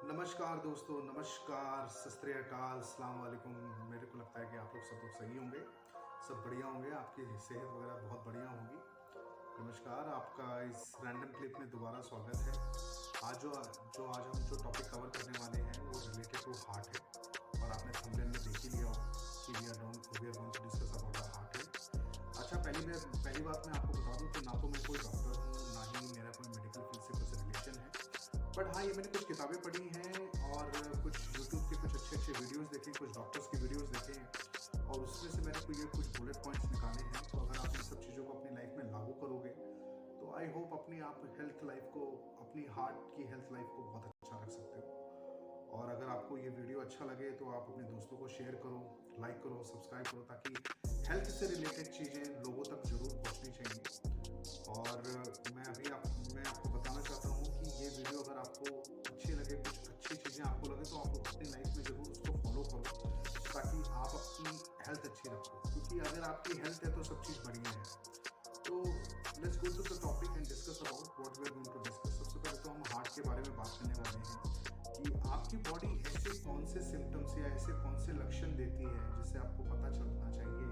नमस्कार दोस्तों, नमस्कार, सत श्री अकाल, अस्सलाम वालेकुम। मेरे को लगता है कि आप लोग सब लोग सही होंगे, सब बढ़िया होंगे, आपकी सेहत वगैरह बहुत बढ़िया होगी। नमस्कार, आपका इस रैंडम क्लिप में दोबारा स्वागत है। आज हम जो टॉपिक कवर करने वाले हैं वो रिलेटेड टू हार्ट है और आपने थंबनेल में देख ही लिया हो कि we are going to discuss about the heart है। अच्छा, पहली बात मैं आपको बता दूं कि ना तो मैं कोई डॉक्टर हूँ, ना ही मेरा कोई मेडिकल फील्ड से कुछ रिलेशन है। बट हाँ, ये मैंने कुछ किताबें पढ़ी हैं और कुछ यूट्यूब के कुछ अच्छे वीडियोस देखे, कुछ डॉक्टर्स के वीडियोस देखे हैं और उसमें से मैंने ये कुछ बुलेट पॉइंट्स निकाले हैं। तो अगर आप इन सब चीज़ों को अपनी लाइफ में लागू करोगे तो आई होप अपनी आप हेल्थ लाइफ को, अपनी हार्ट की हेल्थ लाइफ को बहुत अच्छा रख सकते हो। और अगर आपको ये वीडियो अच्छा लगे तो आप अपने दोस्तों को शेयर करो, लाइक करो, सब्सक्राइब करो, ताकि हेल्थ से रिलेटेड चीज़ें लोगों तक जरूर पहुँचनी चाहिए। और मैं आपको बताना चाहता हूँ कि ये वीडियो अगर आपको अच्छी लगे, कुछ अच्छी चीज़ें आपको लगे, तो आप अपनी लाइफ में ज़रूर उसको फॉलो करो ताकि आप अपनी हेल्थ अच्छी रखो, क्योंकि अगर आपकी हेल्थ है तो सब चीज़ बढ़िया है। तो let's go to the topic and discuss about what we are going to discuss. सबसे पहले तो हम हार्ट के बारे में बात करने वाले हैं कि आपकी बॉडी ऐसे कौन से सिम्टम्स या ऐसे कौन से लक्षण देती है जिससे आपको पता चलना चाहिए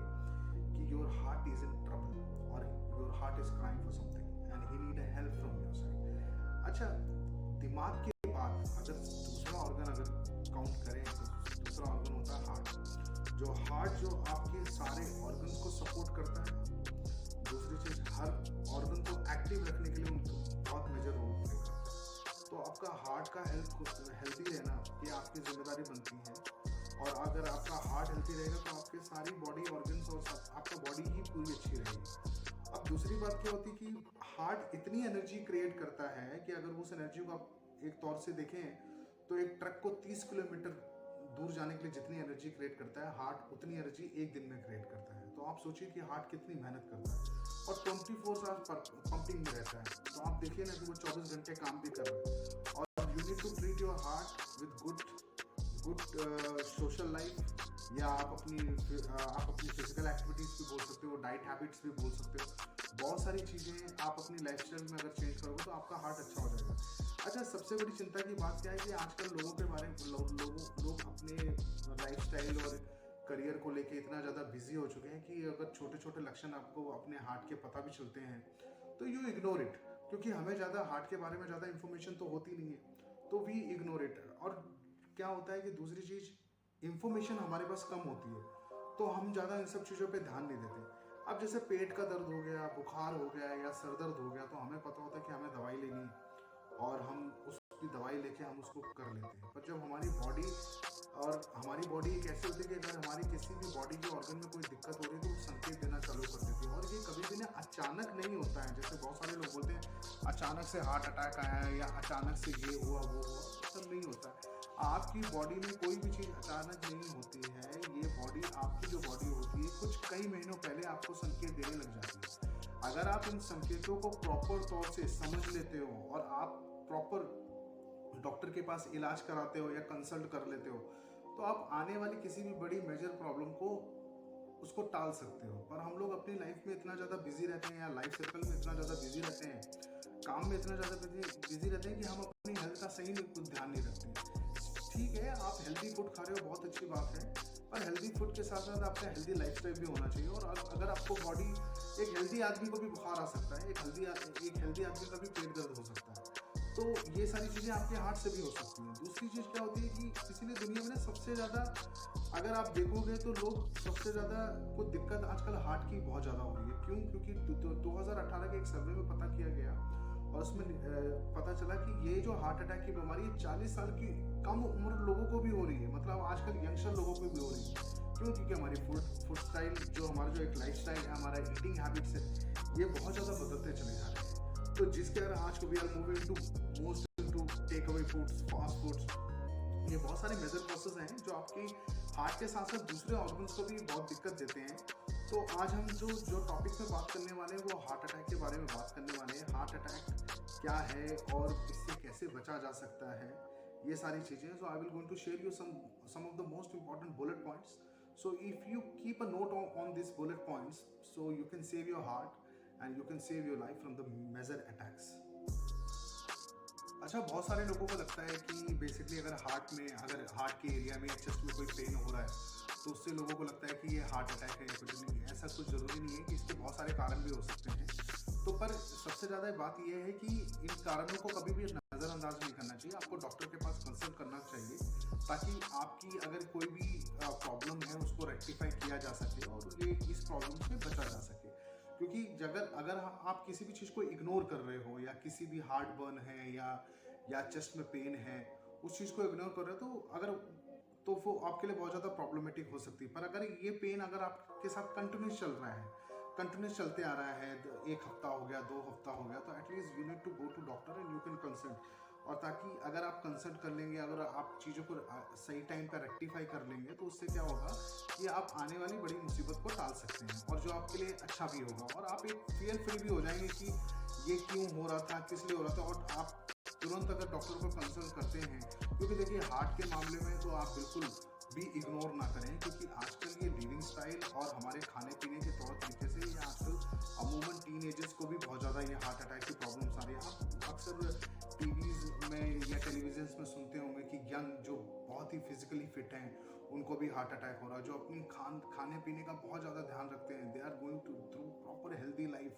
कि your heart is in trouble और your heart is crying for something and he need help from your side. अच्छा, दिमाग के बाद अगर दूसरा ऑर्गन अगर काउंट करें तो दूसरा ऑर्गन होता है हार्ट, जो आपके सारे ऑर्गन्स को सपोर्ट करता है। दूसरी चीज, हर ऑर्गन को एक्टिव रखने के लिए उनको बहुत मेजर रोल प्ले करता है। तो आपका हार्ट का हेल्थी रहना ये आपकी जिम्मेदारी बनती है। और अगर आपका हार्ट हेल्थी रहेगा तो आपके सारी बॉडी ऑर्गन्स और आपका बॉडी ही पूरी अच्छी रहेगी। अब दूसरी बात क्या होती है कि हार्ट इतनी एनर्जी क्रिएट करता है कि अगर उस एनर्जी को आप एक तौर से देखें तो एक ट्रक को 30 किलोमीटर दूर जाने के लिए जितनी एनर्जी क्रिएट करता है, हार्ट उतनी एनर्जी एक दिन में क्रिएट करता है। तो आप सोचिए कि हार्ट कितनी मेहनत करता है और 24 आवर्स पंपिंग में रहता है। तो आप देखिए ना कि वो 24 घंटे काम भी कर रहा है। और you need to treat your heart with good social life, या आप अपनी फिजिकल एक्टिविटीज भी बोल सकते हो, डाइट हैबिट्स भी बोल सकते हो। बहुत सारी चीज़ें आप अपनी लाइफस्टाइल में अगर चेंज करोगे तो आपका हार्ट अच्छा हो जाएगा। अच्छा, सबसे बड़ी चिंता की बात क्या है कि आजकल लोगों के बारे में लोग अपने लाइफस्टाइल और करियर को लेके इतना ज़्यादा बिजी हो चुके हैं कि अगर छोटे छोटे लक्षण आपको अपने हार्ट के पता भी चलते हैं तो यू इग्नोर इट, क्योंकि हमें ज़्यादा हार्ट के बारे में ज़्यादा इन्फॉर्मेशन तो होती नहीं है, तो वी इग्नोर इट। और क्या होता है कि दूसरी चीज़, इन्फॉर्मेशन हमारे पास कम होती है तो हम ज़्यादा इन सब चीज़ों पे ध्यान नहीं देते। अब जैसे पेट का दर्द हो गया, बुखार हो गया या सर दर्द हो गया तो हमें पता होता है कि हमें दवाई लेनी है और हम उसकी दवाई लेके हम उसको कर लेते हैं। पर जब हमारी बॉडी एक ऐसी होती है कि अगर हमारी किसी भी बॉडी के ऑर्गन में कोई दिक्कत हो रही है तो वो संकेत देना चालू कर देती है। और ये कभी भी ना अचानक नहीं होता है, जैसे बहुत सारे लोग बोलते हैं अचानक से हार्ट अटैक आया है या अचानक से ये हुआ वो हुआ, सब नहीं होता है। आपकी बॉडी में कोई भी चीज़ अचानक नहीं होती है। ये बॉडी, आपकी जो बॉडी होती है, कुछ कई महीनों पहले आपको संकेत देने लग जाती है। अगर आप इन संकेतों को प्रॉपर तौर से समझ लेते हो और आप प्रॉपर डॉक्टर के पास इलाज कराते हो या कंसल्ट कर लेते हो तो आप आने वाली किसी भी बड़ी मेजर प्रॉब्लम को उसको टाल सकते हो। पर हम लोग अपनी लाइफ में इतना ज़्यादा बिजी रहते हैं या लाइफ सर्कल में इतना ज़्यादा बिजी रहते हैं, काम में इतना ज़्यादा बिजी रहते हैं कि हम अपनी हेल्थ का सही कुछ ध्यान नहीं रखते। ठीक है, आप हेल्दी फूड खा रहे हो, बहुत अच्छी बात है, पर हेल्दी फूड के साथ साथ आपका हेल्दी लाइफस्टाइल भी होना चाहिए। और अगर आपको बॉडी, एक हेल्दी आदमी को भी बुखार आ सकता है, एक हेल्दी आदमी का भी पेट दर्द हो सकता है। तो ये सारी चीज़ें आपके हार्ट से भी हो सकती हैं। दूसरी चीज़ क्या होती है कि इसीलिए दुनिया में ना सबसे ज़्यादा, अगर आप देखोगे तो लोग सबसे ज़्यादा को दिक्कत आजकल हार्ट की बहुत ज़्यादा हो रही है। क्यों? क्योंकि 2018 के एक सर्वे में पता किया गया और उसमें पता चला कि ये जो हार्ट अटैक की बीमारी है 40 साल की कम उम्र लोगों को भी हो रही है। मतलब आजकल यंगस्टर लोगों को भी हो रही है। क्यों? क्योंकि हमारी फूड स्टाइल, जो हमारा जो एक लाइफ स्टाइल है, हमारा ईटिंग हैबिट्स है, ये बहुत ज़्यादा बदलते चले जा रहे हैं। तो जिसके कारण आज को we are moving to most to take away foods, fast foods, ये बहुत सारे मेजर प्रोसेस हैं जो आपकी हार्ट के साथ साथ दूसरे ऑर्गन्स को भी बहुत दिक्कत देते हैं। तो आज हम जो टॉपिक में बात करने वाले हैं वो हार्ट अटैक के बारे में बात करने वाले हैं। हार्ट अटैक क्या है और इससे कैसे बचा जा सकता है, ये सारी चीज़ें। So I will going to share you some of the most important bullet points. So if you keep a note on these bullet points, so you can save your heart and you can save your life from the major attacks. अच्छा, बहुत सारे लोगों को लगता है कि basically अगर heart के एरिया में या चेस्ट में कोई पेन हो रहा है, तो उससे लोगों को लगता है कि ये हार्ट अटैक है या कुछ नहीं है। ऐसा कुछ ज़रूरी नहीं है कि इसके बहुत सारे कारण भी हो सकते हैं। तो पर सबसे ज़्यादा बात ये है कि इन कारणों को कभी भी नज़रअंदाज नहीं करना चाहिए। आपको डॉक्टर के पास कंसल्ट करना चाहिए, ताकि आपकी अगर कोई भी प्रॉब्लम है उसको रेक्टिफाई किया जा सके और ये इस प्रॉब्लम से बचा जा सके। क्योंकि अगर अगर आप किसी भी चीज़ को इग्नोर कर रहे हो, या किसी भी हार्ट बर्न है या चेस्ट में पेन है, उस चीज़ को इग्नोर कर रहे हो, तो वो आपके लिए बहुत ज़्यादा प्रॉब्लमेटिक हो सकती है। पर अगर ये पेन अगर आपके साथ कंटिन्यूस चल रहा है, कंटिन्यूस चलते आ रहा है, 1 हफ्ता हो गया, 2 हफ्ता हो गया, तो at least you need to go to doctor and you can consult. और ताकि अगर आप कंसल्ट कर लेंगे, अगर आप चीज़ों को सही टाइम पर रेक्टिफाई कर लेंगे, तो उससे क्या होगा कि आप आने वाली बड़ी मुसीबत को टाल सकते हैं, और जो आपके लिए अच्छा भी होगा, और आप एक फियर फ्री भी हो जाएंगे कि ये क्यों हो रहा था, किस लिए हो रहा था। और आप तुरंत अगर डॉक्टर को कंसल्ट करते हैं, क्योंकि देखिए हार्ट के मामले में तो आप बिल्कुल भी इग्नोर ना करें, क्योंकि आजकल ये लिविंग स्टाइल और हमारे खाने पीने के तौर तरीके से ये आजकल अमूमन टीनेजर्स को भी बहुत ज़्यादा ये हार्ट अटैक की प्रॉब्लम्स आ रही है। आप अक्सर टीवीज़ में या टेलीविजन में सुनते होंगे कि यंग जो बहुत ही फिजिकली फिट हैं, उनको भी हार्ट अटैक हो रहा है। जो अपनी खाने पीने का बहुत ज़्यादा ध्यान रखते हैं, they are going through proper healthy life,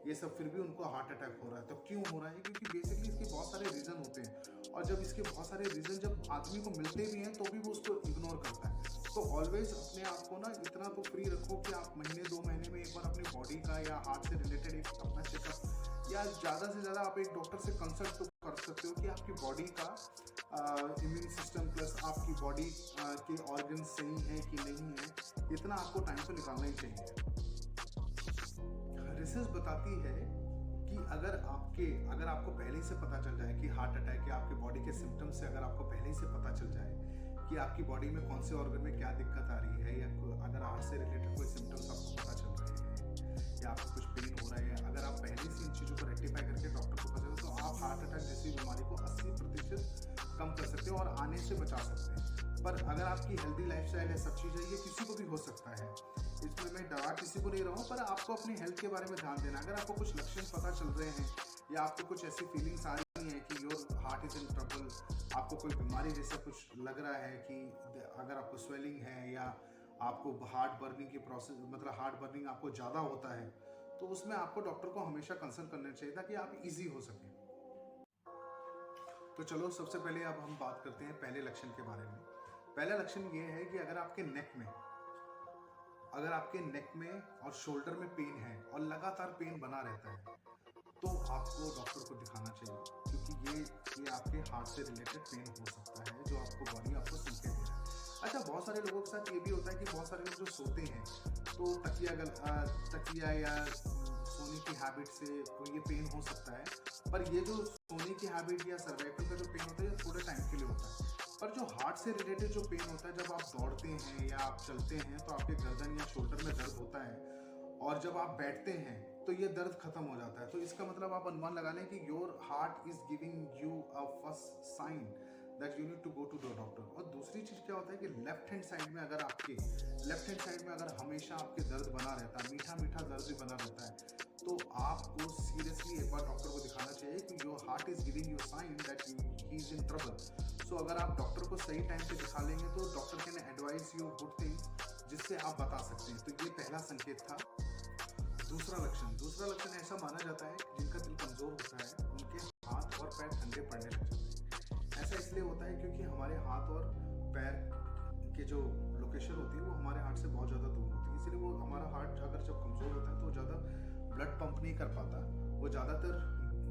ये सब, फिर भी उनको हार्ट अटैक हो रहा है। तो क्यों हो रहा है? क्योंकि बेसिकली इसके बहुत सारे रीज़न होते हैं, और जब इसके बहुत सारे रीज़न जब आदमी को मिलते भी हैं, तो भी वो उसको इग्नोर करता है। तो ऑलवेज अपने आप को ना इतना तो फ्री रखो कि आप महीने 2 महीने में एक बार अपनी बॉडी का या हार्ट से रिलेटेड एक अपना चेकअप, या ज़्यादा से ज़्यादा आप एक डॉक्टर से कंसल्ट तो कर सकते हो कि आपकी बॉडी का इम्यून सिस्टम प्लस आपकी बॉडी के ऑर्गन सही हैं कि नहीं है। इतना आपको टाइम तो निकालना ही चाहिए। रिसर्च बताती है कि अगर आपको पहले से पता चल जाए कि हार्ट अटैक या आपके बॉडी के सिम्टम्स से अगर आपको पहले से पता चल जाए कि आपकी बॉडी में कौन से ऑर्गन में क्या दिक्कत आ रही है, या अगर हार्ट से रिलेटेड कोई सिम्टम्स आपको पता चल रहे हैं, या आपको कुछ पेन हो रहा है, अगर आप पहले से इन चीज़ों को रेक्टिफाई करके डॉक्टर को बताओ, तो आप हार्ट अटैक जैसी बीमारी को 80% कम कर सकते हो और आने से बचा सकते हैं। पर अगर आपकी हेल्दी लाइफस्टाइल है, सब चीज़ है, ये किसी को भी हो सकता है, इसमें मैं डरा किसी को नहीं रहा हूँ, पर आपको अपनी हेल्थ के बारे में ध्यान देना। अगर आपको कुछ लक्षण पता चल रहे हैं, या आपको कुछ ऐसी फीलिंग्स आ रही हैं कि your heart is in trouble, आपको कोई बीमारी जैसा कुछ लग रहा है, कि अगर आपको स्वेलिंग है, या आपको हार्ट बर्निंग की प्रोसेस, मतलब हार्ट बर्निंग आपको ज़्यादा होता है, तो उसमें आपको डॉक्टर को हमेशा कंसल्ट करना चाहिए, ताकि आप ईजी हो सकें। तो चलो, सबसे पहले अब हम बात करते हैं पहले लक्षण के बारे में। पहला लक्षण ये है कि अगर आपके नेक में और शोल्डर में पेन है, और लगातार पेन बना रहता है, तो आपको डॉक्टर को दिखाना चाहिए, क्योंकि ये आपके हार्ट से रिलेटेड पेन हो सकता है, जो आपको बॉडी आपको संकेत दे रहा है। अच्छा, बहुत सारे लोगों के साथ ये भी होता है कि बहुत सारे लोग जो सोते हैं, तो तकिया या सोने की हैबिट से ये पेन हो सकता है। पर ये जो सोने की हैबिट या सर्वाइकल का जो पेन होता है, ये थोड़े टाइम के लिए होता है। पर जो हार्ट से रिलेटेड जो पेन होता है, जब आप दौड़ते हैं या आप चलते हैं, तो आपके गर्दन या शोल्डर में दर्द होता है, और जब आप बैठते हैं तो ये दर्द खत्म हो जाता है। तो इसका मतलब आप अनुमान लगा लें कि your heart is giving you a first sign that you need to go to the doctor. और दूसरी चीज़ क्या होता है कि लेफ्ट हैंड साइड में अगर हमेशा आपके दर्द बना रहता है, मीठा मीठा दर्द भी बना रहता है, तो आपको सीरियसली एक बार डॉक्टर को दिखाना चाहिए, कि your heart is giving you sign that he is in trouble. So अगर आप डॉक्टर को सही टाइम पे दिखा लेंगे, तो doctor can advice you good things, जिससे आप बता सकते हैं। तो ये पहला संकेत था। दूसरा लक्षण ऐसा माना जाता है कि जिनका दिल कमज़ोर होता है, उनके हाथ और पैर ठंडे पड़ने लग जाते हैं। ऐसा इसलिए होता है क्योंकि हमारे हाथ और पैर के जो लोकेशन होती है, वो हमारे हार्ट से बहुत ज़्यादा दूर होती है। इसलिए वो हमारा हार्ट अगर जब कमज़ोर होता है, तो ज़्यादा ब्लड पंप नहीं कर पाता, वो ज़्यादातर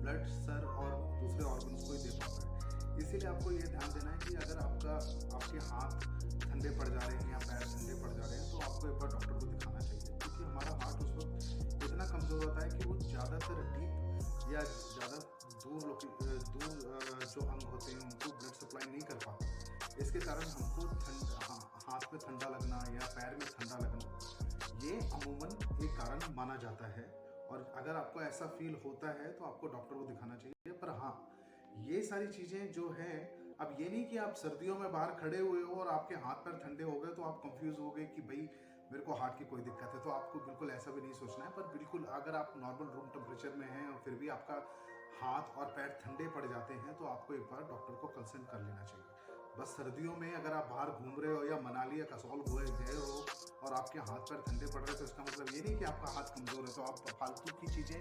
ब्लड सर और दूसरे ऑर्गन्स को ही दे पाता है। इसीलिए आपको ये ध्यान देना है कि अगर आपके हाथ ठंडे पड़ जा रहे हैं या पैर ठंडे पड़ जा रहे हैं, तो आपको एक बार डॉक्टर को दिखाना चाहिए, क्योंकि हमारा हार्ट उस वक्त इतना कमज़ोर होता है कि वो ज़्यादातर डीप या ज़्यादा दूर जो अंग होते हैं, उनको ब्लड सप्लाई नहीं कर पाता। इसके कारण हमको हाथ में ठंडा लगना या पैर में ठंडा लगना, ये अमूमन एक कारण माना जाता है। और अगर आपको ऐसा फील होता है, तो आपको डॉक्टर को दिखाना चाहिए। पर हाँ, ये सारी चीज़ें जो हैं, अब ये नहीं कि आप सर्दियों में बाहर खड़े हुए हो और आपके हाथ पैर ठंडे हो गए, तो आप कंफ्यूज हो गए कि भाई मेरे को हार्ट की कोई दिक्कत है। तो आपको बिल्कुल ऐसा भी नहीं सोचना है। पर बिल्कुल अगर आप नॉर्मल रूम टेम्परेचर में हैं और फिर भी आपका हाथ और पैर ठंडे पड़ जाते हैं तो आपको एक बार डॉक्टर को कंसल्ट कर लेना चाहिए। बस सर्दियों में अगर आप बाहर घूम रहे हो या मनाली या कसौल गए हो और आपके हाथ पैर ठंडे पड़ रहे हैं तो इसका मतलब ये नहीं कि आपका हाथ कमज़ोर है, तो आप फालतू की चीज़ें,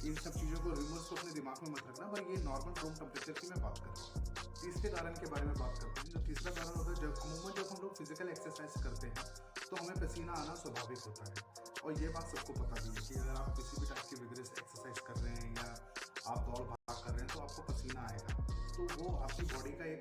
इन सब चीज़ों को रिमूव को अपने दिमाग में मत रखना। पर ये नॉर्मल रूम टेम्परेचर की मैं बात कर रहा हूँ। तीसरे कारण के बारे में बात करते हैं। जो तीसरा कारण होता है, जब हम लोग फिजिकल एक्सरसाइज करते हैं तो हमें पसीना आना स्वाभाविक होता है। और ये बात सबको पता भी है कि अगर आप किसी भी टाइप की विग्रेस एक्सरसाइज कर रहे हैं या आप दौड़ भाग कर रहे हैं तो आपको पसीना आएगा। तो वो आपकी बॉडी का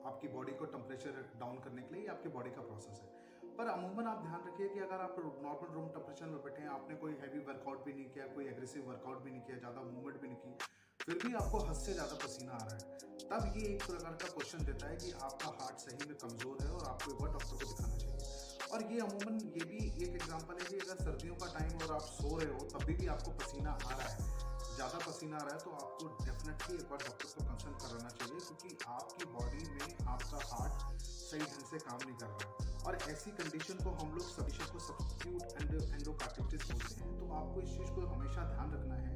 आपकी बॉडी को टेम्परेचर डाउन करने के लिए आपकी बॉडी का प्रोसेस है। पर अमूमन आप ध्यान रखिए कि अगर आप नॉर्मल रूम टेम्परेचर में बैठे हैं, आपने कोई हैवी वर्कआउट भी नहीं किया, कोई एग्रेसिव वर्कआउट भी नहीं किया, ज़्यादा मूवमेंट भी नहीं की, फिर भी आपको हद से ज़्यादा पसीना आ रहा है, तब ये एक प्रकार का क्वेश्चन देता है कि आपका हार्ट सही में कमज़ोर है और आपको एक बार डॉक्टर को दिखाना चाहिए। और ये अमूमन ये भी एक एग्जांपल है कि अगर सर्दियों का टाइम और आप सो रहे हो तभी भी आपको पसीना आ रहा है, ज़्यादा पसीना आ रहा है, तो आपको डेफिनेटली एक बार डॉक्टर को कंसल्ट कराना चाहिए, क्योंकि आपकी बॉडी में आपका हार्ट सही ढंग से काम नहीं कर रहा है। और ऐसी कंडीशन को हम लोग सब्स्टिट्यूट को सब्स्टिट्यूट एंडोकार्डिटिस बोलते हैं। तो आपको इस चीज़ को हमेशा ध्यान रखना है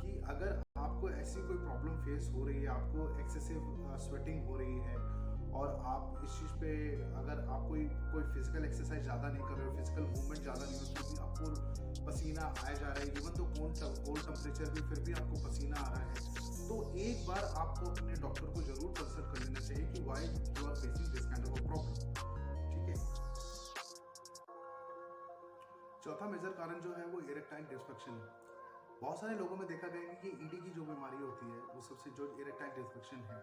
कि अगर आपको ऐसी कोई प्रॉब्लम फेस हो रही है, आपको एक्सेसिव स्वेटिंग हो रही है और आप इस चीज़ पे अगर आप कोई फिजिकल एक्सरसाइज ज़्यादा नहीं कर रहे हो, फिजिकल मूवमेंट ज़्यादा नहीं हो, फिर भी आपको पसीना आया जा रहा है, इवन तो कोल्ड टेम्परेचर भी फिर भी आपको पसीना आ रहा है, तो एक बार आपको अपने डॉक्टर को जरूर कंसल्ट कर लेना चाहिए कि why you are facing this kind of a problem. ठीक है। चौथा मेजर कारण जो है वो इरेक्टाइल डिस्फंक्शन है। बहुत सारे लोगों में देखा गया है कि ईडी की जो बीमारी होती है वो सबसे जो इरेक्टाइल डिस्फंक्शन है,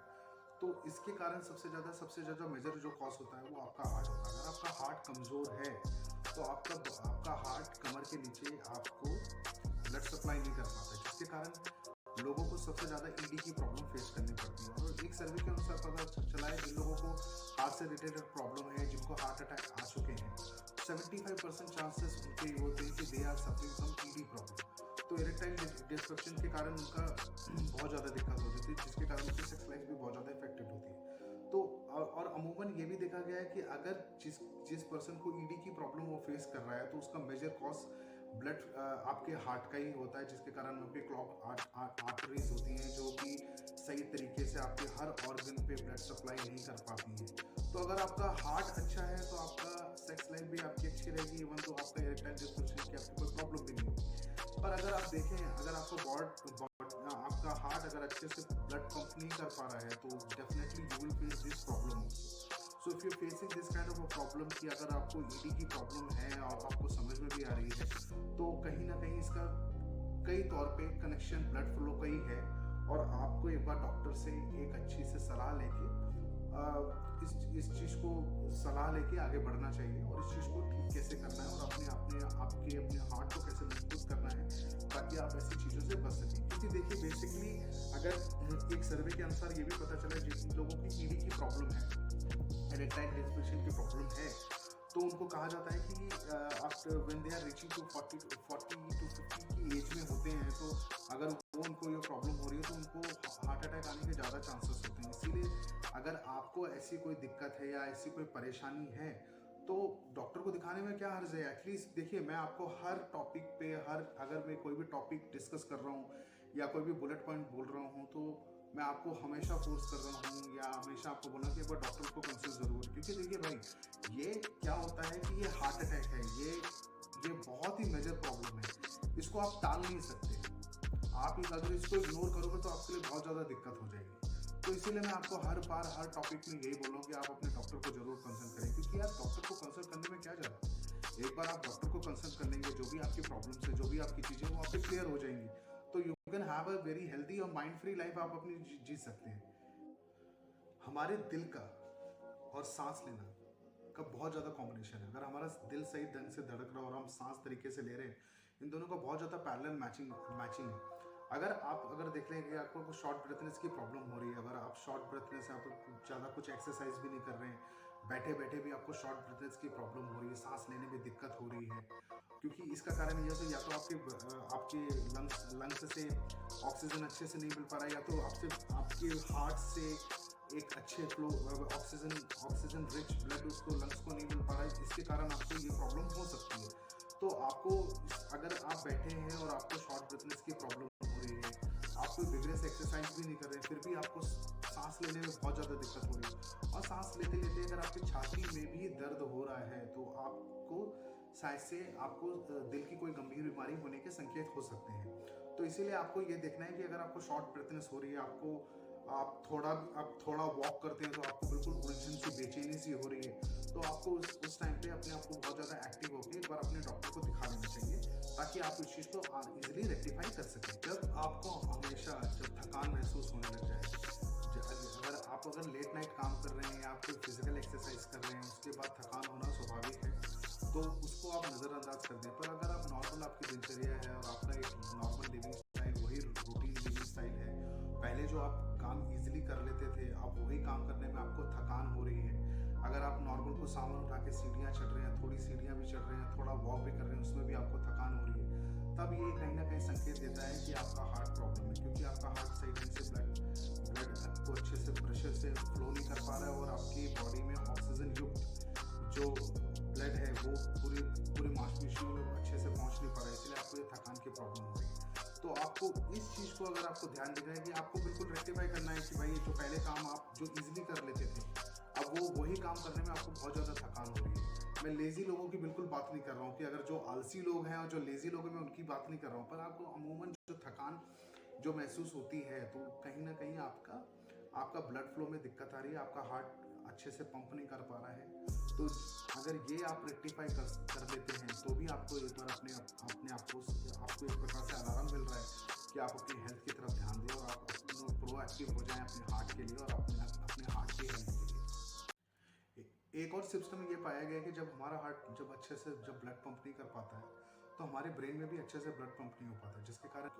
तो इसके कारण सबसे ज़्यादा मेजर जो कॉज होता है वो आपका हार्ट होता है। अगर आपका हार्ट कमज़ोर है तो आपका हार्ट कमर के नीचे आपको ब्लड सप्लाई नहीं कर पाता, जिसके कारण लोगों को सबसे ज़्यादा ईडी की प्रॉब्लम फेस करनी पड़ती है। और एक सर्वे के अनुसार पता चला है जिन लोगों को हार्ट से रिलेटेड प्रॉब्लम है, जिनको हार्ट अटैक आ चुके हैं, 75% चांसेस उनके ये होते हैं कि they are suffering from ED problem. तो इरेक्टाइल डिस्फंक्शन के कारण उनका बहुत ज़्यादा दिक्कत होती थी, जिसके कारण उनकी सेक्स लाइफ भी बहुत ज़्यादा इफेक्टेड होती है। तो और अमूमन ये भी देखा गया है कि अगर जिस पर्सन को ईडी की प्रॉब्लम वो फेस कर रहा है तो उसका मेजर कॉज ब्लड आपके हार्ट का ही होता है, जिसके कारण आपके क्लॉग आर्टरीज होती हैं जो कि सही तरीके से आपके हर ऑर्गन पे ब्लड सप्लाई नहीं कर पाती हैं। तो अगर आपका हार्ट अच्छा है तो आपका सेक्स लाइफ भी आपकी अच्छी रहेगी, इवन तो आपका इरेक्टाइल डिस्फंक्शन की आपको कोई प्रॉब्लम भी नहीं होगी। पर अगर आप देखें, अगर आपको आपका हार्ट अगर अच्छे से ब्लड पंप नहीं कर पा रहा है तो definitely you will face this problem also. So if you facing this kind of a problem कि अगर आपको ईडी की प्रॉब्लम है और आपको समझ में भी आ रही है, तो कहीं ना कहीं इसका कई तौर पे कनेक्शन ब्लड फ्लो का ही है। और आपको एक बार डॉक्टर से एक अच्छी से सलाह लेके इस चीज़ को सलाह लेके आगे बढ़ना चाहिए और इस चीज़ को ठीक कैसे करना है और अपने हार्ट को कैसे मजबूत करना है ताकि आप ऐसी चीज़ों से बच सकें। क्योंकि देखिए बेसिकली अगर एक सर्वे के अनुसार ये भी पता चला जिन लोगों की ईडी की प्रॉब्लम है, इरेक्टाइल डिस्फंक्शन की प्रॉब्लम है, तो उनको कहा जाता है कि after when they are reaching to 40 to 50 की एज में होते हैं, तो अगर उनको ये प्रॉब्लम हो रही है तो उनको हार्ट अटैक आने के ज़्यादा चांसेस होते हैं। इसीलिए अगर आपको ऐसी कोई दिक्कत है या ऐसी कोई परेशानी है तो डॉक्टर को दिखाने में क्या हर्ज है। एटलीस्ट देखिए, मैं आपको हर टॉपिक पे अगर मैं कोई भी टॉपिक डिस्कस कर रहा हूँ या कोई भी बुलेट पॉइंट बोल रहा हूँ तो मैं आपको हमेशा फोर्स कर रहा हूँ या हमेशा आपको बोला कि एक बार डॉक्टर को कंसल्ट ज़रूर, क्योंकि देखिए भाई, ये क्या होता है कि ये हार्ट अटैक है, ये बहुत ही मेजर प्रॉब्लम है, इसको आप टाल नहीं सकते। आप अगर इसको इग्नोर करोगे तो आपके लिए बहुत ज़्यादा दिक्कत हो जाएगी। तो इसीलिए मैं आपको हर बार हर टॉपिक में यही बोलूँ कि आप अपने डॉक्टर को जरूर कंसल्ट करें, क्योंकि यार डॉक्टर को कंसल्ट करने में क्या जा रहा है। एक बार आप डॉक्टर को कंसल्ट कर लेंगे, जो भी आपकी प्रॉब्लम्स है, जो भी आपकी चीज़ें वो आपके क्लियर हो जाएंगी, तो you can have a very healthy और माइंड फ्री लाइफ आप अपनी जी सकते हैं। हमारे दिल का और सांस लेना का बहुत ज़्यादा कॉम्बिनेशन है। अगर हमारा दिल सही ढंग से धड़क रहा है और हम सांस तरीके से ले रहे हैं, इन दोनों का बहुत ज़्यादा पैरेलल मैचिंग है। अगर देख लें कि आपको कुछ शॉर्ट ब्रेथनेस की प्रॉब्लम हो रही है, अगर आप शॉर्ट ब्रेथनेस है तो ज़्यादा कुछ एक्सरसाइज भी नहीं कर रहे हैं, बैठे बैठे भी आपको शॉर्ट ब्रेथनेस की प्रॉब्लम हो रही है, सांस लेने में दिक्कत हो रही है, क्योंकि इसका कारण ये है या तो आपके लंग्स से ऑक्सीजन अच्छे से नहीं मिल पा रहा है, या तो आपके हार्ट से एक अच्छे फ्लो ऑक्सीजन रिच ब्लड उसको लंग्स को नहीं मिल पा रहा है, इसके कारण आपको ये प्रॉब्लम हो सकती है। तो आपको अगर आप बैठे हैं और आपको शॉर्ट ब्रेथनेस की प्रॉब्लम हो रही है, आप आप कोई विग्रेस एक्सरसाइज भी नहीं कर रहे हैं, फिर भी आपको सांस लेने में बहुत ज़्यादा दिक्कत हो रही है, और सांस लेते लेते अगर आपकी छाती में भी दर्द हो रहा है तो आपको शायद से आपको दिल की कोई गंभीर बीमारी होने के संकेत हो सकते हैं। तो इसीलिए आपको ये देखना है कि अगर आपको शॉर्ट ब्रेथनेस हो रही है, आप थोड़ा वॉक करते हैं तो आपको बिल्कुल उलझन सी, बेचैनी सी हो रही है, तो आपको उस टाइम पे अपने आप को बहुत ज़्यादा एक्टिव होकर एक बार अपने डॉक्टर को दिखा लेना चाहिए, ताकि आप इस चीज़ को इजीली रेक्टिफाई कर सकें। जब आपको हमेशा जब थकान महसूस होने लग जाए, अगर लेट नाइट काम कर रहे हैं या आप कोई फिजिकल एक्सरसाइज कर रहे हैं, उसके बाद थकान होना स्वाभाविक है, तो उसको आप नज़रअंदाज कर दें। पर अगर आप नॉर्मल आपकी दिनचर्या है और आपका एक नॉर्मल लिविंग स्टाइल, वही रूटीन लिविंग स्टाइल है, पहले जो आप काम इजीली कर लेते थे, अब वही काम करने में आपको थकान हो रही है, अगर आप नॉर्मल को सामान उठा के सीढ़ियाँ चढ़ रहे हैं, थोड़ी सीढ़ियाँ भी चढ़ रहे हैं, थोड़ा वॉक भी कर रहे हैं, उसमें भी आपको थकान हो रही है, तब ये कहीं ना कहीं संकेत देता है कि आपका हार्ट प्रॉब्लम है, क्योंकि आपका हार्ट सही ढंग से ब्लड को अच्छे से प्रेशर से फ्लो नहीं कर पा रहा है, और आपकी बॉडी में ऑक्सीजन युक्त जो ब्लड है वो पूरी मांसपेशियों में अच्छे से पहुंच नहीं पा रहा है, इसलिए आपको ये थकान की प्रॉब्लम हो रही है। तो आपको इस चीज़ को अगर आपको ध्यान देना है कि आपको बिल्कुल रेक्टिफाई करना है कि भाई ये जो पहले काम आप जो इजीली कर लेते थे, अब वही काम करने में आपको बहुत ज़्यादा थकान हो रही है। मैं लेज़ी लोगों की बिल्कुल बात नहीं कर रहा हूँ कि अगर जो आलसी लोग हैं और जो लेज़ी लोग हैं, मैं उनकी बात नहीं कर रहा हूँ, पर आपको अमूमन जो थकान जो महसूस होती है, तो कहीं ना कहीं आपका ब्लड फ्लो में दिक्कत आ रही है, आपका हार्ट अच्छे से पंप नहीं कर पा रहा है। तो अगर ये आप रेक्टिफाई कर लेते हैं, तो भी आपको एक बार अपने आप को आपको एक प्रकार से अलार्म मिल रहा है कि आप अपनी हेल्थ की तरफ ध्यान दें और आप प्रोएक्टिव हो जाएं अपने हार्ट के लिए और अपने हार्ट की हेल्थ के लिए। एक और सिस्टम ये पाया गया कि जब हमारा हार्ट अच्छे से ब्लड पंप नहीं कर पाता है, तो हमारे ब्रेन में भी अच्छे से ब्लड पंप नहीं हो पाता, जिसके कारण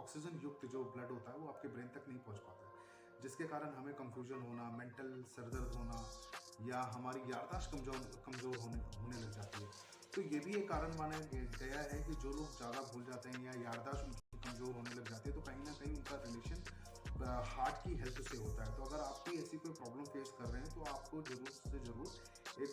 ऑक्सीजन युक्त जो ब्लड होता है वो आपके ब्रेन तक नहीं पहुंच पाता है, जिसके कारण हमें कंफ्यूजन होना, मेंटल सरदर्द होना, या हमारी याददाश्त कमज़ोर होने लग जाती है। तो ये भी एक कारण माना गया है कि जो लोग ज़्यादा भूल जाते हैं या याददाश्त उनकी कमज़ोर होने लग जाती है, तो कहीं ना कहीं उनका रिलेशन हार्ट की हेल्थ से होता है। तो अगर आप भी ऐसी कोई प्रॉब्लम फेस कर रहे हैं, तो आपको ज़रूर एक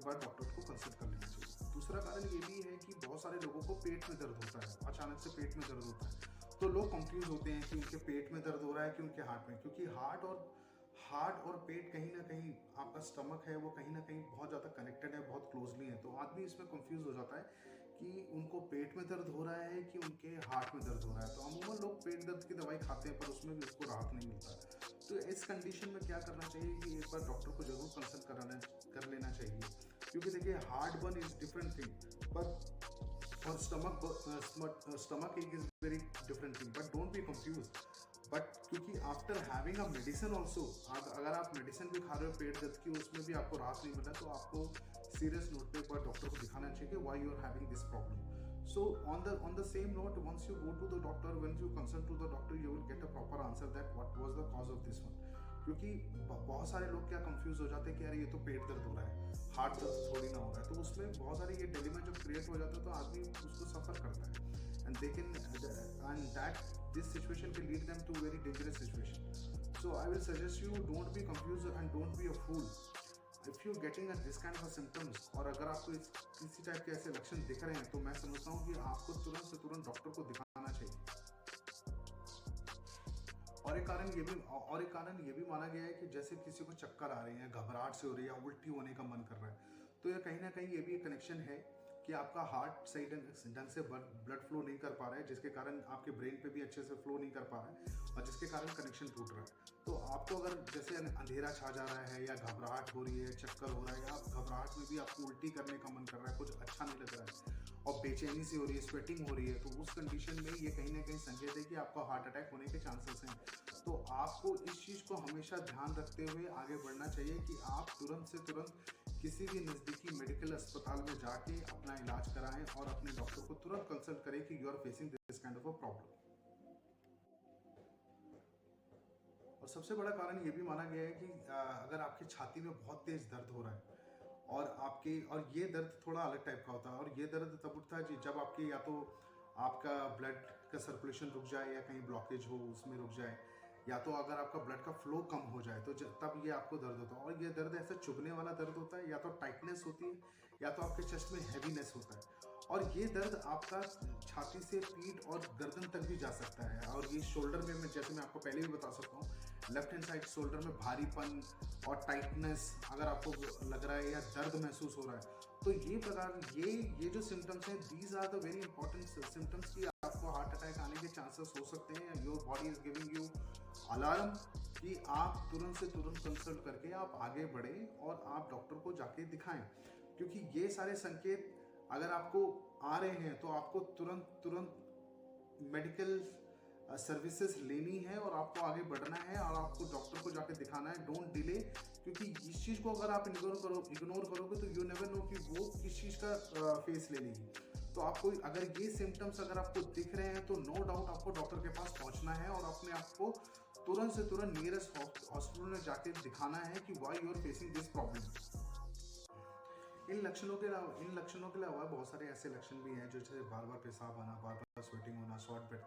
बार डॉक्टर को कंसल्ट कर लेना चाहिए। दूसरा कारण ये भी है कि बहुत सारे लोगों को पेट में दर्द होता है, अचानक से पेट में दर्द होता है, तो लोग कंफ्यूज होते हैं कि उनके पेट में दर्द हो रहा है कि उनके हार्ट में, क्योंकि हार्ट और पेट कहीं ना कहीं, आपका स्टमक है वो कहीं ना कहीं बहुत ज़्यादा कनेक्टेड है, बहुत क्लोजली है। तो आदमी इसमें कंफ्यूज हो जाता है कि उनको पेट में दर्द हो रहा है कि उनके हार्ट में दर्द हो रहा है। तो अमूमन लोग पेट दर्द की दवाई खाते हैं, पर उसमें भी उसको राहत नहीं मिलता। तो इस कंडीशन में क्या करना चाहिए कि एक बार डॉक्टर को जरूर कंसल्ट कर लेना चाहिए, क्योंकि देखिए heartburn is different thing, but और stomach ache is very different thing, but don't be confuse. But क्योंकि after having a medicine also, अगर आप मेडिसिन भी खा रहे हो पेट दर्द की, उसमें भी आपको राहत नहीं मिल रहा, तो आपको सीरियस नोट पे एक बार डॉक्टर को दिखाना चाहिए why you are having this problem. So on the same note, once you go to the doctor, when you consult to the doctor, you will get a proper answer that what was the cause of this one. क्योंकि बहुत सारे लोग क्या confuse हो जाते हैं कि यार ये तो पेट दर्द हो रहा है, हार्ट दर्द थोड़ी ना हो रहा है, तो उसमें बहुत सारे ये डिलेमा जब क्रिएट हो जाता है, तो आदमी उसको सफर करता है, and this situation can lead them to very dangerous situation. So I will suggest you, don't be confused and don't be a fool. If you're getting this kind of symptoms, और अगर आपको किसी टाइप के ऐसे लक्षण दिख रहे हैं, तो मैं समझता हूँ कि आपको तुरंत से तुरंत डॉक्टर को दिखाना चाहिए। और एक कारण ये भी माना गया है कि जैसे किसी को चक्कर आ रहे हैं, घबराहट से हो रही है, उल्टी होने का मन कर रहा है, तो ये कहीं ना कहीं ये भी एक कनेक्शन है कि आपका हार्ट सही ढंग से ब्लड फ्लो नहीं कर पा रहा है, जिसके कारण आपके ब्रेन पे भी अच्छे से फ्लो नहीं कर पा रहा है, और जिसके कारण कनेक्शन टूट रहा है। तो आपको अगर जैसे अंधेरा छा जा रहा है, या घबराहट हो रही है, चक्कर हो रहा है, या घबराहट में भी आपको उल्टी करने का मन कर रहा है, कुछ अच्छा नहीं लग रहा है, और बेचैनी सी हो रही है, स्वेटिंग हो रही है, तो उस कंडीशन में ये कहीं ना कहीं संकेत है कि आपका हार्ट अटैक होने के चांसेस हैं। तो आपको इस चीज़ को हमेशा ध्यान रखते हुए आगे बढ़ना चाहिए कि आप तुरंत से तुरंत किसी भी नज़दीकी मेडिकल अस्पताल में जाके अपना इलाज कराएं और अपने डॉक्टर को तुरंत कंसल्ट करें कि you are facing this kind of a problem. और सबसे बड़ा कारण ये भी माना गया है कि अगर आपकी छाती में बहुत तेज दर्द हो रहा है, और ये दर्द थोड़ा अलग टाइप का होता है, और ये दर्द तब उठता है जब आपकी या तो आपका ब्लड का सर्कुलेशन रुक जाए, या कहीं ब्लॉकेज हो उसमें रुक जाए, या तो अगर आपका ब्लड का फ्लो कम हो जाए, तो तब ये आपको दर्द होता है। और ये दर्द ऐसा चुभने वाला दर्द होता है, या तो टाइटनेस होती है, या तो आपके चेस्ट में हैवीनेस होता है। और ये दर्द आपका छाती से पीठ और गर्दन तक भी जा सकता है। और ये शोल्डर में मैं जैसे मैं आपको पहले भी बता सकता हूँ, लेफ्ट हैंड साइड शोल्डर में भारीपन और टाइटनेस अगर आपको लग रहा है या दर्द महसूस हो रहा है, तो ये प्रकार ये जो सिम्टम्स हैं, these are the very important symptoms कि आपको हार्ट अटैक आने के चांसेस हो सकते हैं। Your body is giving you alarm कि आप तुरंत से तुरंत कंसल्ट करके आप आगे बढ़ें और आप डॉक्टर को जाके दिखाएं, क्योंकि ये सारे संकेत अगर आपको आ रहे हैं तो आपको तुरंत तुरंत मेडिकल सर्विसेज लेनी है और आपको आगे बढ़ना है और आपको डॉक्टर को जाके दिखाना है। डोंट डिले, क्योंकि इस चीज़ को अगर आप इग्नोर करोगे तो यू नेवर नो कि वो किस चीज़ का फेस ले लेगी। तो आपको अगर ये सिम्टम्स अगर आपको दिख रहे हैं तो नो डाउट आपको डॉक्टर के पास पहुंचना है और अपने आप को तुरंत से तुरंत नियरेस्ट हॉस्पिटल में जाके दिखाना है कि why you are facing this problem. इन लक्षणों के अलावा बहुत सारे ऐसे लक्षण भी हैं, जैसे बार बार पेशाब आना, बार बार स्वेटिंग होना, शॉर्ट बेड,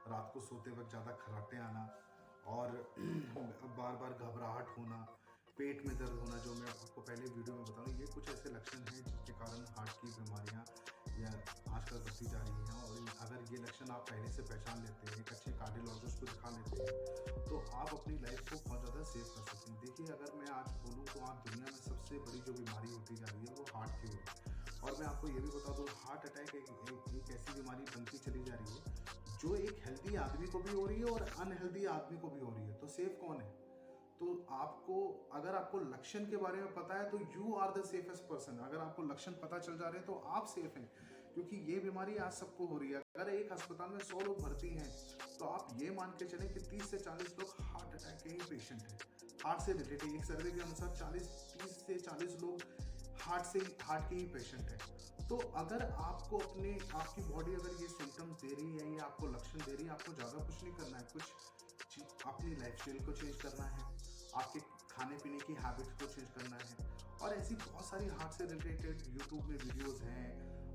रात को सोते वक्त ज़्यादा खर्राटे आना और बार बार घबराहट होना, पेट में दर्द होना, जो मैं आपको पहले वीडियो में बता रहा हूँ। ये कुछ ऐसे लक्षण हैं जिनके कारण हार्ट की बीमारियाँ या आजकल बढ़ती जा रही हैं। और अगर ये लक्षण आप पहले से पहचान लेते हैं, एक अच्छे कार्डियोलॉजिस्ट को दिखा लेते हैं, तो आप अपनी लाइफ को बहुत ज़्यादा सेव कर सकते हैं। देखिए, अगर मैं आज बोलूँ तो आज दुनिया में सबसे बड़ी जो बीमारी होती जा रही है वो हार्ट की है। और मैं आपको ये भी बता दूँ, हार्ट अटैक एक ऐसी बीमारी बनती चली जा रही है जो एक हेल्दी आदमी को भी हो रही है और अनहेल्दी आदमी को भी हो रही है। तो सेफ कौन है? तो आपको, अगर आपको लक्षण के बारे में पता है तो you are the safest person. अगर आपको लक्षण पता चल जा रहे हैं तो आप सेफ हैं, क्योंकि ये बीमारी आज सबको हो रही है। अगर एक अस्पताल में 100 लोग भर्ती हैं तो आप ये मान के चलें कि 30 से 40 लोग हार्ट अटैक के ही पेशेंट हैं, हार्ट से रिलेटेड। एक सर्वे के अनुसार 30 से 40 लोग हार्ट के ही पेशेंट हैं। तो अगर आपको आपकी बॉडी अगर ये सिम्टम्स दे रही है या आपको लक्षण दे रही है, आपको ज़्यादा कुछ नहीं करना है, कुछ अपनी लाइफस्टाइल को चेंज करना है, आपके खाने पीने की हैबिट्स को चेंज करना है। और ऐसी बहुत सारी हार्ट से रिलेटेड यूट्यूब में वीडियोस हैं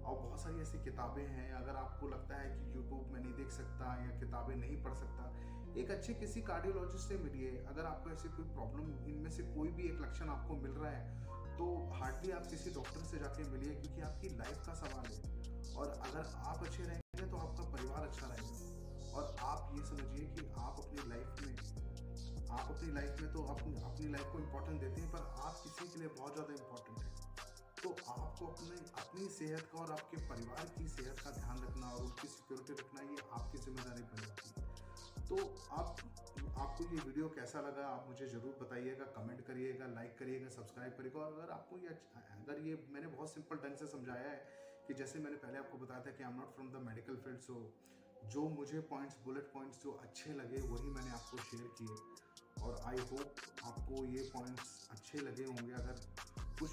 और बहुत सारी ऐसी किताबें हैं। अगर आपको लगता है कि यूट्यूब में नहीं देख सकता या किताबें नहीं पढ़ सकता, एक अच्छे किसी कार्डियोलॉजिस्ट से मिलिए। अगर आपको ऐसी कोई प्रॉब्लम, इनमें से कोई भी एक लक्षण आपको मिल रहा है, तो हार्डली आप किसी डॉक्टर से जाके मिलिए, क्योंकि आपकी लाइफ का सवाल है। और अगर आप अच्छे रहेंगे तो आपका परिवार अच्छा रहेगा। और आप ये समझिए कि आप अपनी लाइफ में तो अपनी लाइफ को इम्पोर्टेंट देते हैं, पर आप किसी के लिए बहुत ज़्यादा इम्पोर्टेंट है। तो आपको अपनी सेहत का और आपके परिवार की सेहत का ध्यान रखना और उनकी सिक्योरिटी रखना, ये आपकी जिम्मेदारी बन जाती है। तो आपको ये वीडियो कैसा लगा आप मुझे ज़रूर बताइएगा, कमेंट करिएगा, लाइक करिएगा, सब्सक्राइब करिएगा। और अगर ये मैंने बहुत सिंपल ढंग से समझाया है कि जैसे मैंने पहले आपको बताया था कि I am not from the medical field, so जो मुझे बुलेट पॉइंट्स जो अच्छे लगे वही मैंने आपको शेयर किए। और आई होप आपको ये पॉइंट्स अच्छे लगे होंगे। अगर कुछ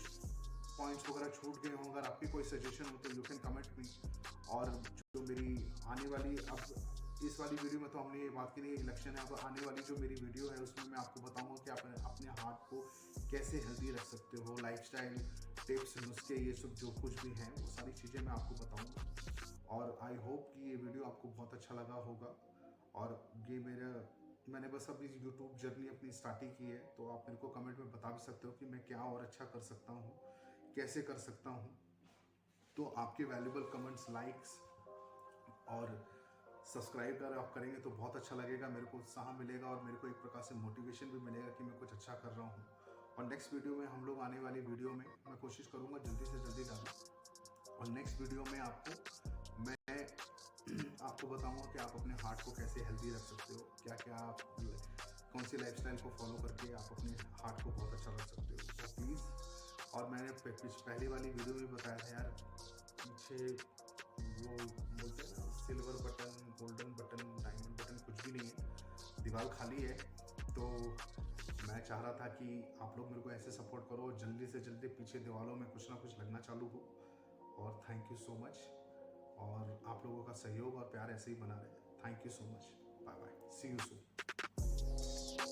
पॉइंट्स वगैरह छूट गए हों, अगर आपकी कोई सजेशन हो तो यू कैन कमेंट मी। और जो मेरी आने वाली, अब इस वाली वीडियो में तो हमने ये बात की नहीं लक्षण है, अब आने वाली जो मेरी वीडियो है उसमें मैं आपको बताऊंगा कि आप अपने हार्ट को कैसे हेल्दी रख सकते हो। लाइफस्टाइल टिप्स, नुस्खे, ये सब जो कुछ भी हैं वो सारी चीज़ें मैं आपको बताऊंगा। और आई होप कि ये वीडियो आपको बहुत अच्छा लगा होगा। और ये मैंने बस अभी यूट्यूब जर्नी अपनी स्टार्ट ही की है, तो आप मेरे को कमेंट में बता भी सकते हो कि मैं क्या और अच्छा कर सकता हूँ, कैसे कर सकता हूँ। तो आपके वैल्यूबल कमेंट्स, लाइक्स और सब्सक्राइब अगर आप करेंगे तो बहुत अच्छा लगेगा, मेरे को उत्साह मिलेगा और मेरे को एक प्रकार से मोटिवेशन भी मिलेगा कि मैं कुछ अच्छा कर रहा हूँ। और नेक्स्ट वीडियो में हम लोग, आने वाली वीडियो में मैं कोशिश करूँगा जल्दी से जल्दी डालूँ। और नेक्स्ट वीडियो में मैं आपको बताऊंगा कि आप अपने हार्ट को कैसे हेल्दी रख सकते हो, क्या क्या आप कौन सी लाइफस्टाइल को फॉलो करके आप अपने हार्ट को बहुत अच्छा रख सकते हो। तो प्लीज़, और मैंने पहली वाली वीडियो में बताया था यार, पीछे वो बोलते हैं ना, silver button, golden button, diamond button कुछ भी नहीं है, दीवार खाली है। तो मैं चाह रहा था कि आप लोग मेरे को ऐसे सपोर्ट करो, जल्दी से जल्दी पीछे दीवारों में कुछ ना कुछ लगना चालू हो। और थैंक यू सो मच, और आप लोगों का सहयोग और प्यार ऐसे ही बना रहे। Thank you so much, bye bye, see you soon.